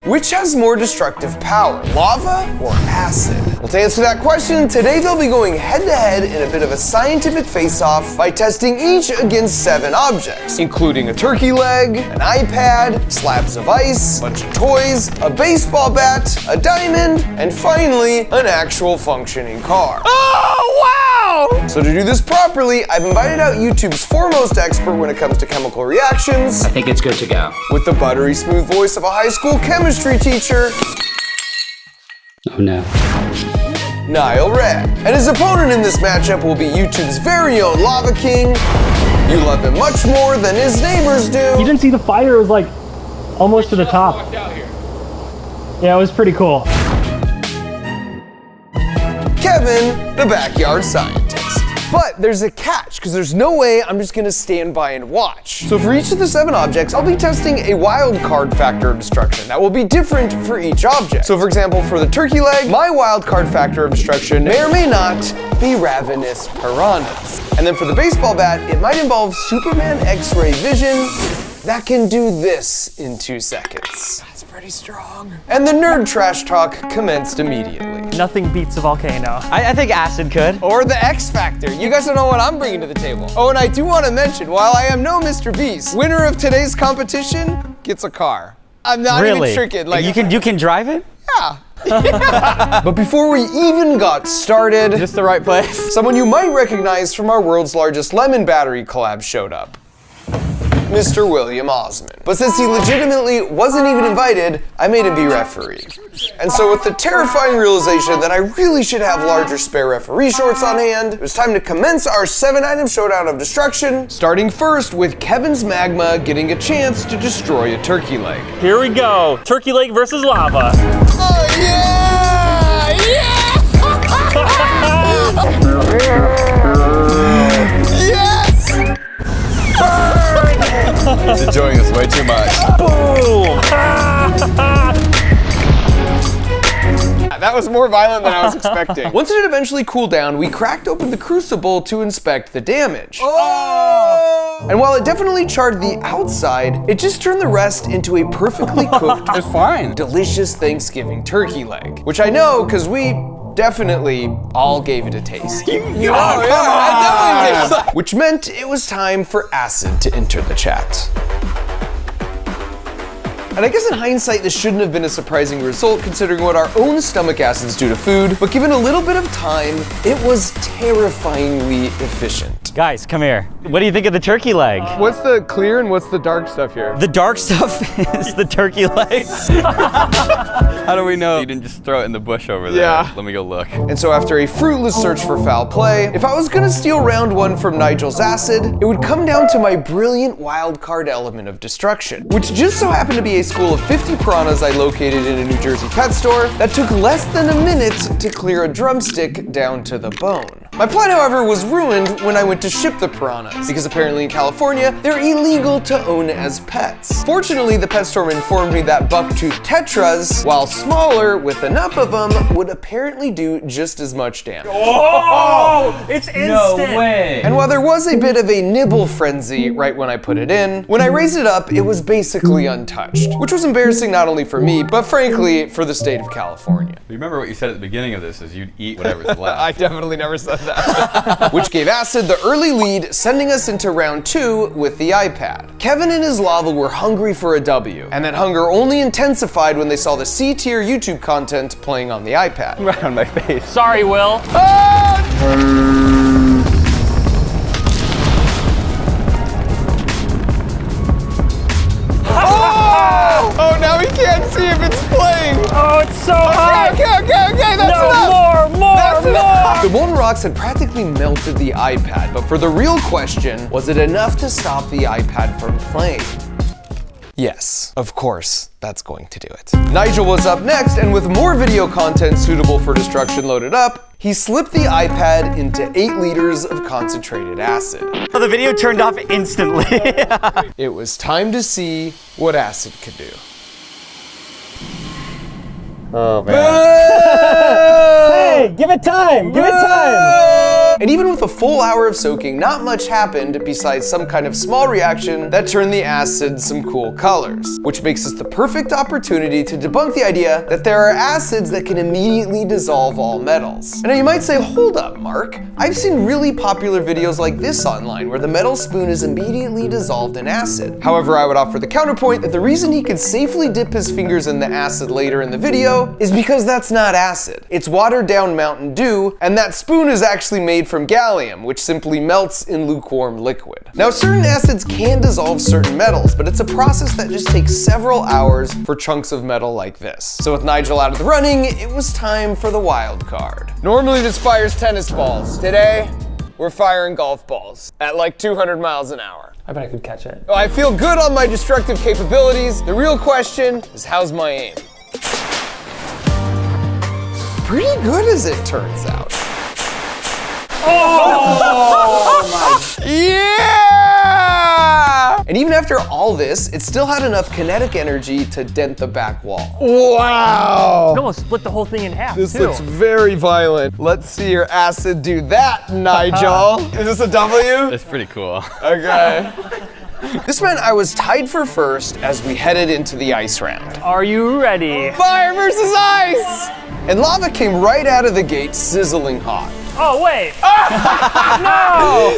Which has more destructive power, lava or acid? Well, to answer that question, today they'll be going head-to-head in a bit of a scientific face-off by testing each against 7 objects, including a turkey leg, an iPad, slabs of ice, a bunch of toys, a baseball bat, a diamond, and finally, an actual functioning car. Oh, wow! So to do this properly, I've invited out YouTube's foremost expert when it comes to chemical reactions. I think it's good to go. With the buttery smooth voice of a high school chemistry teacher. Oh no. Niall Red. And his opponent in this matchup will be YouTube's very own Lava King. You love him much more than his neighbors do. You didn't see the fire, it was like almost to the top. Yeah, it was pretty cool. Kevin, the backyard scientist. But there's a catch, because there's no way I'm just gonna stand by and watch. So for each of the 7 objects, I'll be testing a wild card factor of destruction that will be different for each object. So for example, for the turkey leg, my wild card factor of destruction may or may not be ravenous piranhas. And then for the baseball bat, it might involve Superman X-ray vision that can do this in 2 seconds. That's pretty strong. And the nerd trash talk commenced immediately. Nothing beats a volcano. I think acid could. Or the X Factor. You guys don't know what I'm bringing to the table. Oh, and I do want to mention, while I am no Mr. Beast, winner of today's competition gets a car. I'm not even tricking. Like, you can drive it? Yeah. But before we even got started, Just the right place. someone you might recognize from our world's largest lemon battery collab showed up. Mr. William Osmond. But since he legitimately wasn't even invited, I made him be referee. And so with the terrifying realization that I really should have larger spare referee shorts on hand, it was time to commence our 7-item showdown of destruction, starting first with Kevin's magma getting a chance to destroy a turkey leg. Here we go. Turkey leg versus lava. Oh yeah! Yes! He's enjoying this way too much. Boom! That was more violent than I was expecting. Once it had eventually cooled down, we cracked open the crucible to inspect the damage. Oh! And while it definitely charred the outside, it just turned the rest into a perfectly cooked, It's fine. delicious Thanksgiving turkey leg. Which I know, because we definitely all gave it a taste. I definitely did. Which meant it was time for acid to enter the chat. And I guess in hindsight, this shouldn't have been a surprising result considering what our own stomach acids do to food, but given a little bit of time, it was terrifyingly efficient. Guys, come here. What do you think of the turkey leg? What's the clear and what's the dark stuff here? The dark stuff is the turkey leg. How do we know you didn't just throw it in the bush over there? Yeah. Let me go look. And so after a fruitless search for foul play, if I was gonna steal round 1 from Nigel's acid, it would come down to my brilliant wild card element of destruction, which just so happened to be a school of 50 piranhas I located in a New Jersey pet store that took less than a minute to clear a drumstick down to the bone. My plan, however, was ruined when I went to ship the piranhas, because apparently in California, they're illegal to own as pets. Fortunately, the pet store informed me that bucktooth tetras, while smaller with enough of them, would apparently do just as much damage. Oh! It's instant! No way. And while there was a bit of a nibble frenzy right when I put it in, when I raised it up, it was basically untouched, which was embarrassing not only for me, but frankly, for the state of California. Remember what you said at the beginning of this is you'd eat whatever's left. I definitely never said that. Which gave Acid the early lead, sending us into round 2 with the iPad. Kevin and his lava were hungry for a W, and that hunger only intensified when they saw the C-tier YouTube content playing on the iPad. Right on my face. Sorry, Will. Oh, now we can't see if it's playing. Oh, it's so hot. Okay, that's enough. More. The molten rocks had practically melted the iPad, but for the real question, was it enough to stop the iPad from playing? Yes, of course, that's going to do it. Nigel was up next, and with more video content suitable for destruction loaded up, he slipped the iPad into 8 liters of concentrated acid. Oh, the video turned off instantly. It was time to see what acid could do. Hey, give it time. Give it time. And even with a full hour of soaking, not much happened besides some kind of small reaction that turned the acid some cool colors, which makes this the perfect opportunity to debunk the idea that there are acids that can immediately dissolve all metals. And now you might say, hold up, Mark. I've seen really popular videos like this online where the metal spoon is immediately dissolved in acid. However, I would offer the counterpoint that the reason he could safely dip his fingers in the acid later in the video is because that's not acid. It's watered down Mountain Dew, and that spoon is actually made from gallium, which simply melts in lukewarm liquid. Now, certain acids can dissolve certain metals, but it's a process that just takes several hours for chunks of metal like this. So with Nigel out of the running, it was time for the wild card. Normally this fires tennis balls. Today, we're firing golf balls at like 200 miles an hour. I bet I could catch it. I feel good on my destructive capabilities. The real question is, how's my aim? Pretty good as it turns out. Oh my! Yeah! And even after all this, it still had enough kinetic energy to dent the back wall. Wow! You almost split the whole thing in half, This too. looks very violent. Let's see your acid do that, Nigel. Is this a W? It's pretty cool. Okay. This meant I was tied for first as we headed into the ice round. Are you ready? Fire versus ice! And lava came right out of the gate, sizzling hot. Oh, wait. No!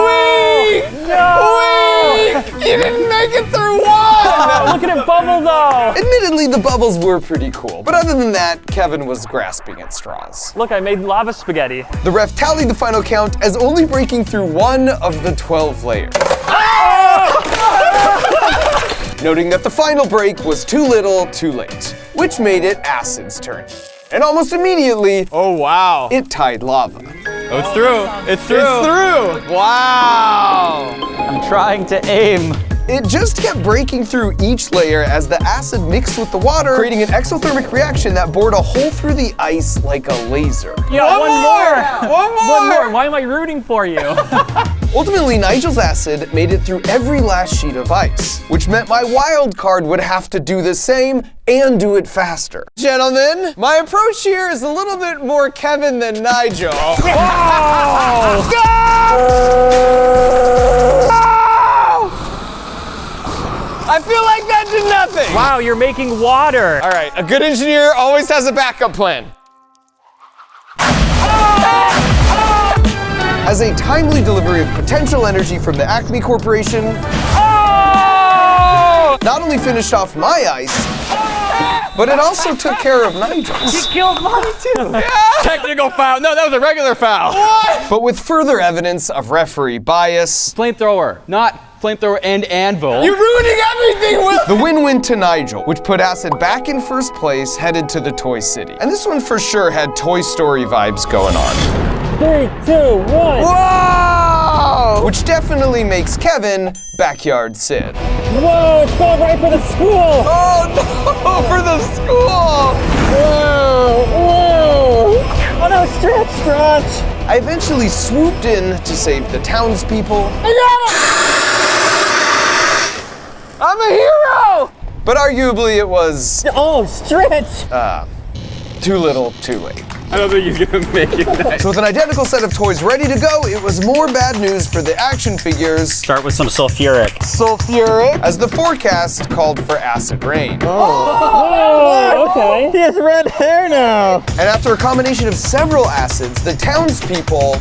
Weak! No! Weak! You didn't make it through one! Look at it bubble, though. Admittedly, the bubbles were pretty cool, but other than that, Kevin was grasping at straws. Look, I made lava spaghetti. The ref tallied the final count as only breaking through one of the 12 layers. Noting that the final break was too little, too late, which made it Acid's turn. And almost immediately, Oh, wow. it tied lava. Oh, it's through. It's through. It's through! Wow! I'm trying to aim. It just kept breaking through each layer as the acid mixed with the water, creating an exothermic reaction that bored a hole through the ice like a laser. Yeah, one more. One more! One more. Why am I rooting for you? Ultimately, Nigel's acid made it through every last sheet of ice, which meant my wild card would have to do the same and do it faster. Gentlemen, my approach here is a little bit more Kevin than Nigel. I feel like that did nothing. Wow, you're making water. All right, a good engineer always has a backup plan. As a timely delivery of potential energy from the Acme Corporation, not only finished off my ice, but it also took care of Nigel's. Killed mine, too. Technical foul. No, that was a regular foul. But with further evidence of referee bias, Flamethrower, not flamethrower and anvil. you're ruining everything with the win went to Nigel, which put Acid back in first place, headed to the Toy City. And this one for sure had Toy Story vibes going on. 3, 2, 1. Whoa! Which definitely makes Kevin Backyard Sid. Whoa, it's going right for the school. Oh no, for the school! Whoa. Oh no, stretch. I eventually swooped in to save the townspeople. I'm a hero! But arguably it was Oh, stretch. too little, too late. I don't think he's gonna make it. So with an identical set of toys ready to go, it was more bad news for the action figures. Start with some sulfuric. Sulfuric, as the forecast called for acid rain. Oh, okay. He has red hair now. And after a combination of several acids, the townspeople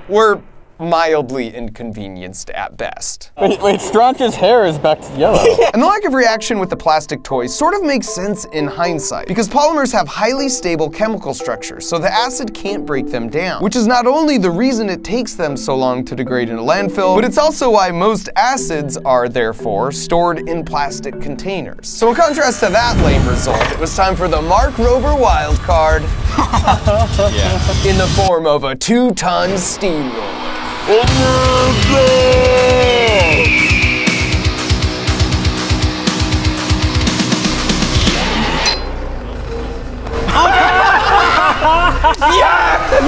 were mildly inconvenienced at best. Wait, Straunch's hair is back to yellow. And the lack of reaction with the plastic toys sort of makes sense in hindsight, because polymers have highly stable chemical structures, so the acid can't break them down, which is not only the reason it takes them so long to degrade in a landfill, but it's also why most acids are, therefore, stored in plastic containers. So in contrast to that lame result, it was time for the Mark Rober wild card in the form of a 2-ton steamroller.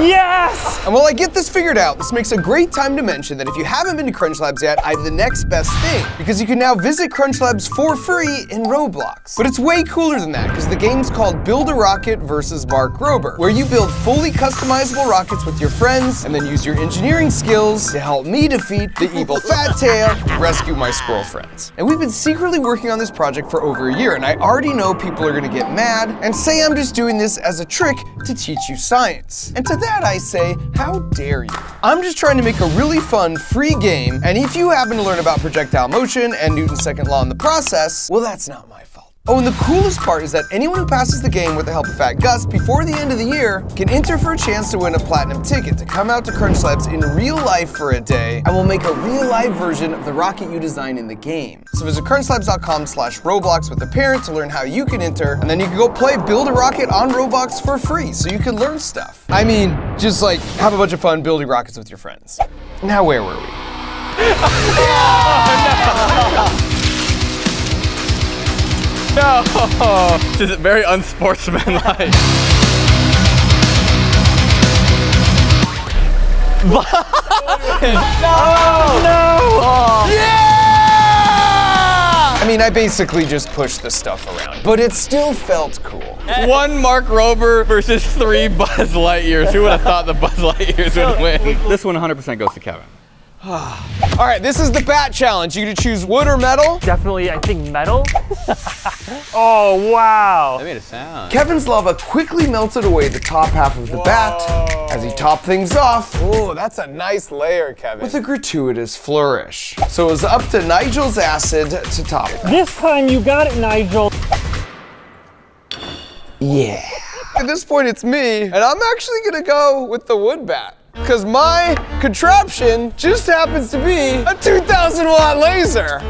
Yes! And while I get this figured out, this makes a great time to mention that if you haven't been to Crunch Labs yet, I have the next best thing, because you can now visit Crunch Labs for free in Roblox. But it's way cooler than that, because the game's called Build a Rocket versus Mark Rober, where you build fully customizable rockets with your friends, and then use your engineering skills to help me defeat the evil Fat Tail and rescue my squirrel friends. And we've been secretly working on this project for over a year, and I already know people are gonna get mad and say I'm just doing this as a trick to teach you science. And to that I say, how dare you? I'm just trying to make a really fun, free game, and if you happen to learn about projectile motion and Newton's second law in the process, well, that's not my fault. Oh, and the coolest part is that anyone who passes the game with the help of Fat Gus before the end of the year can enter for a chance to win a platinum ticket to come out to Crunch Labs in real life for a day, and we'll make a real live version of the rocket you design in the game. So visit crunchlabs.com/Roblox with a parent to learn how you can enter, and then you can go play Build a Rocket on Roblox for free so you can learn stuff. I mean, just like have a bunch of fun building rockets with your friends. Now where were we? No! This is very unsportsmanlike. I mean, I basically just pushed the stuff around, but it still felt cool. One Mark Rober versus 3 Buzz Lightyears. Who would have thought the Buzz Lightyears would win? This one 100% goes to Kevin. All right, this is the bat challenge. You can choose wood or metal. Definitely, I think metal. Oh, wow. That made a sound. Kevin's lava quickly melted away the top half of the bat as he topped things off. Oh, that's a nice layer, Kevin. With a gratuitous flourish. So it was up to Nigel's acid to top it. This time you got it, Nigel. Yeah. At this point, it's me, and I'm actually gonna go with the wood bat. Because my contraption just happens to be a 2,000 watt laser.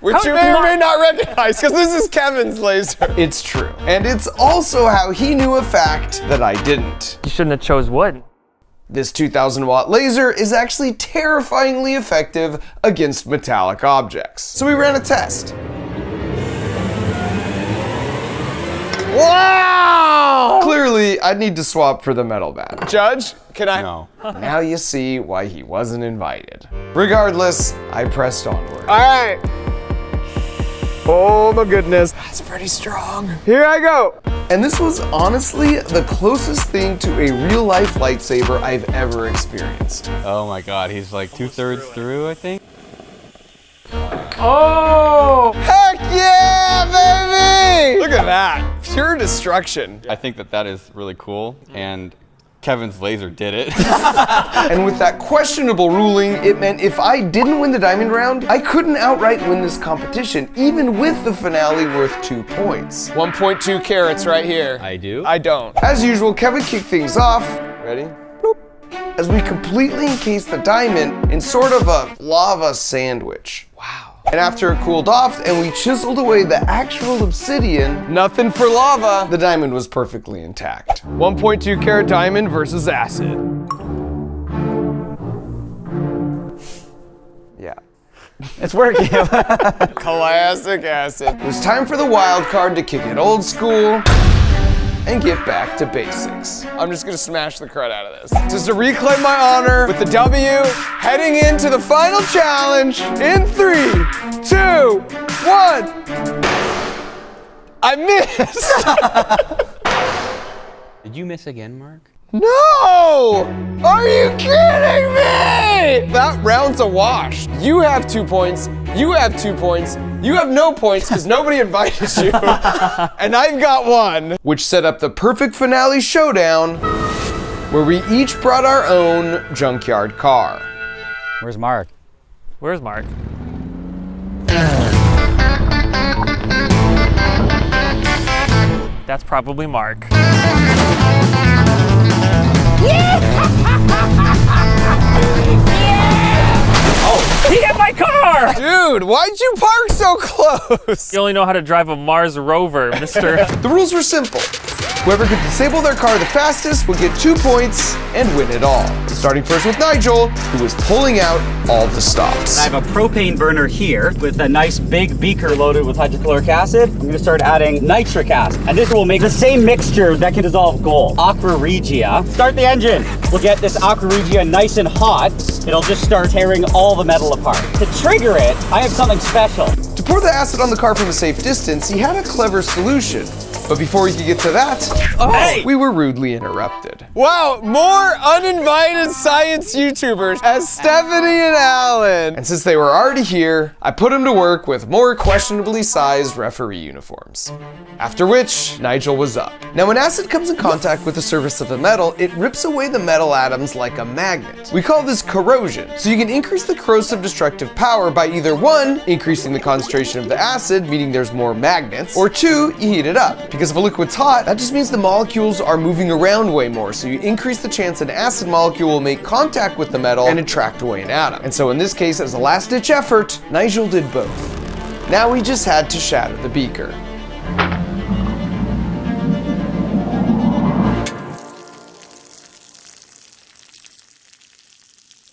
Which you may or may not recognize, because this is Kevin's laser. It's true. And it's also how he knew a fact that I didn't. You shouldn't have chose wood. This 2,000 watt laser is actually terrifyingly effective against metallic objects. So we ran a test. Wow! Clearly, I'd need to swap for the metal bat. Judge, can I? No. Now you see why he wasn't invited. Regardless, I pressed onward. All right. Oh my goodness. That's pretty strong. Here I go. And this was honestly the closest thing to a real life lightsaber I've ever experienced. Oh my god, he's like 2/3 through, I think. Oh! Heck yeah, baby! Look at that. Pure destruction. I think that is really cool, and Kevin's laser did it. And with that questionable ruling, it meant if I didn't win the diamond round, I couldn't outright win this competition, even with the finale worth 2 points. 1.2 carats right here. I do? I don't. As usual, Kevin kicked things off. Ready? Boop. As we completely encased the diamond in sort of a lava sandwich. Wow. And after it cooled off and we chiseled away the actual obsidian, nothing for lava, the diamond was perfectly intact. 1.2 carat diamond versus acid. Yeah. It's working. Classic acid. It was time for the wild card to kick it old school and get back to basics. I'm just gonna smash the crud out of this. Just to reclaim my honor with the W, heading into the final challenge in 3, 2, 1. I missed! Did you miss again, Mark? No! Are you kidding me? That round's a wash. You have 2 points, you have 2 points, you have no points because nobody invited you, and I've got 1. Which set up the perfect finale showdown where we each brought our own junkyard car. Where's Mark? Where's Mark? That's probably Mark. Oh, he hit my car! Dude, why'd you park so close? You only know how to drive a Mars rover, mister. The rules were simple. Whoever could disable their car the fastest would get 2 points and win it all. Starting first with Nigel, who was pulling out all the stops. I have a propane burner here with a nice big beaker loaded with hydrochloric acid. I'm gonna start adding nitric acid. And this will make the same mixture that can dissolve gold. Aqua Regia. Start the engine. We'll get this Aqua Regia nice and hot. It'll just start tearing all the metal apart. To trigger it, I have something special. To pour the acid on the car from a safe distance, he had a clever solution. But before he could get to that, we were rudely interrupted. Wow, more uninvited science YouTubers as Stephanie and Alan. And since they were already here, I put them to work with more questionably sized referee uniforms. After which, Nigel was up. Now when acid comes in contact with the surface of the metal, it rips away the metal atoms like a magnet. We call this corrosion. So you can increase the corrosive destructive power by either 1, increasing the concentration of the acid, meaning there's more magnets, or 2, you heat it up. Because if a liquid's hot, that just means the molecules are moving around way more, so you increase the chance an acid molecule will make contact with the metal and attract away an atom. And so in this case, as a last-ditch effort, Nigel did both. Now we just had to shatter the beaker.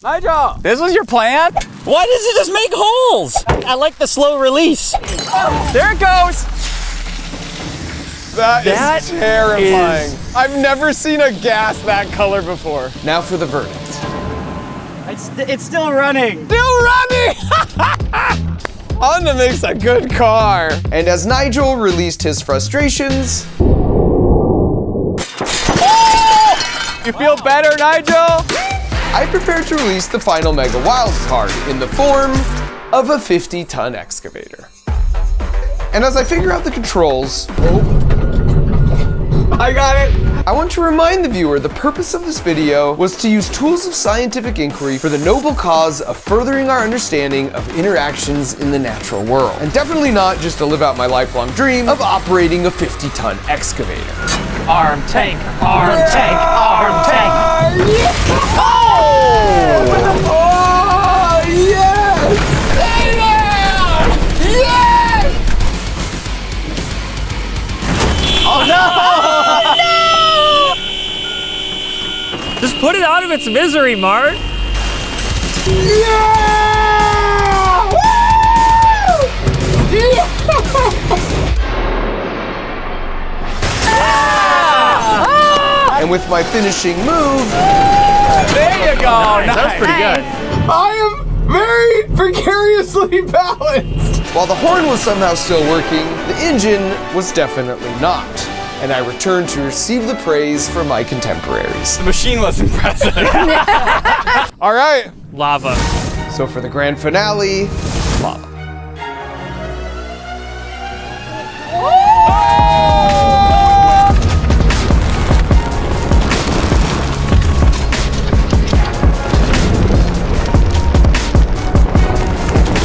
Nigel, this was your plan? Why does it just make holes? I like the slow release. There it goes. That is terrifying. I've never seen a gas that color before. Now for the verdict. It's still running. Still running! Honda makes a good car. And as Nigel released his frustrations, You feel better, Nigel? I prepared to release the final Mega Wild card in the form of a 50-ton excavator. And as I figure out the controls, I got it! I want to remind the viewer the purpose of this video was to use tools of scientific inquiry for the noble cause of furthering our understanding of interactions in the natural world. And definitely not just to live out my lifelong dream of operating a 50-ton excavator. Arm tank, arm tank, arm tank. Oh, yes! Yes! Oh no! Just put it out of its misery, Mark. Yeah! Woo! Yeah! And with my finishing move, There you go. Nice. That's pretty good. I am very precariously balanced. While the horn was somehow still working, the engine was definitely not. And I returned to receive the praise from my contemporaries. The machine was impressive. All right, Lava. so for the grand finale, lava.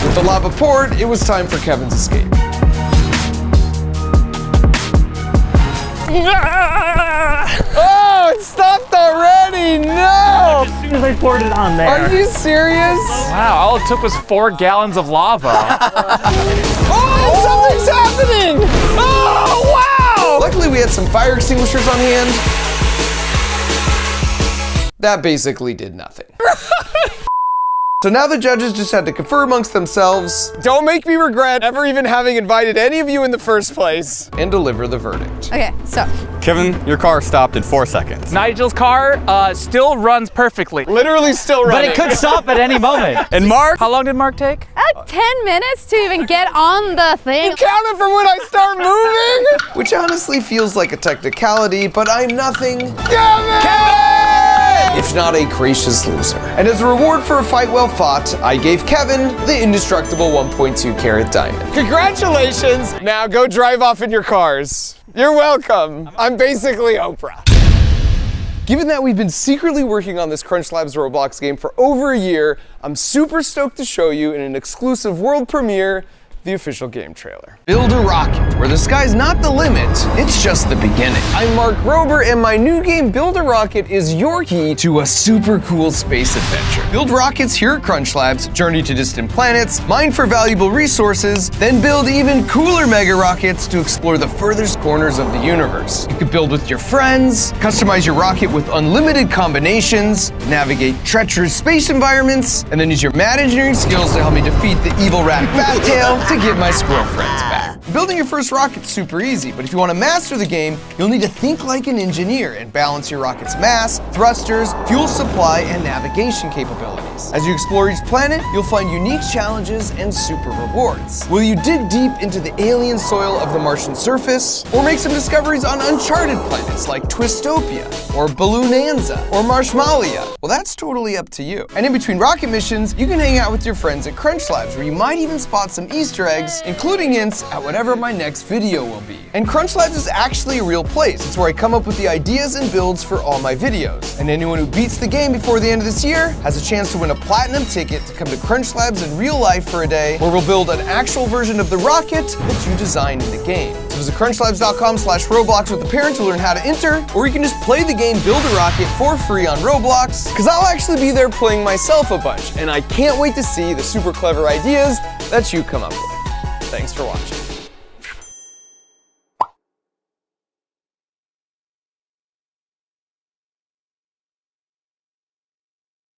With the lava poured, it was time for Kevin's escape. Oh, it stopped already! No! As soon as I poured it on there. Are you serious? Wow, all it took was 4 gallons of lava. Oh, something's happening! Oh, wow! Luckily, we had some fire extinguishers on hand. That basically did nothing. So now the judges just had to confer amongst themselves. Don't make me regret ever even having invited any of you in the first place. And deliver the verdict. Okay, so Kevin, your car stopped in 4 seconds. Nigel's car still runs perfectly. Literally still But running. it could stop at any moment. And Mark? How long did Mark take? 10 minutes to even get on the thing. Count it from when I start moving! Which honestly feels like a technicality, but I'm nothing. Kevin! If not a gracious loser. And as a reward for a fight well fought, I gave Kevin the indestructible 1.2 carat diamond. Congratulations! Now go drive off in your cars. You're welcome. I'm basically Oprah. Given that we've been secretly working on this Crunch Labs Roblox game for over a year, I'm super stoked to show you in an exclusive world premiere the official game trailer. Build a rocket, where the sky's not the limit, it's just the beginning. I'm Mark Rober, and my new game Build a Rocket is your key to a super cool space adventure. Build rockets here at Crunch Labs, journey to distant planets, mine for valuable resources, then build even cooler mega rockets to explore the furthest corners of the universe. You can build with your friends, customize your rocket with unlimited combinations, navigate treacherous space environments, and then use your mad engineering skills to help me defeat the evil rat Battail to get my squirrel friends back. Building your first rocket's super easy, but if you want to master the game, you'll need to think like an engineer and balance your rocket's mass, thrusters, fuel supply, and navigation capabilities. As you explore each planet, you'll find unique challenges and super rewards. Will you dig deep into the alien soil of the Martian surface, or make some discoveries on uncharted planets like Twistopia, or Balloonanza, or Marshmallow? Well, that's totally up to you. And in between rocket missions, you can hang out with your friends at Crunch Labs, where you might even spot some Easter eggs, including hints at whatever my next video will be. And Crunch Labs is actually a real place. It's where I come up with the ideas and builds for all my videos. And anyone who beats the game before the end of this year has a chance to win a platinum ticket to come to Crunch Labs in real life for a day, where we'll build an actual version of the rocket that you designed in the game. So visit crunchlabs.com/Roblox with a parent to learn how to enter, or you can just play the game Build a Rocket for free on Roblox, because I'll actually be there playing myself a bunch, and I can't wait to see the super clever ideas that you come up with. Thanks for watching.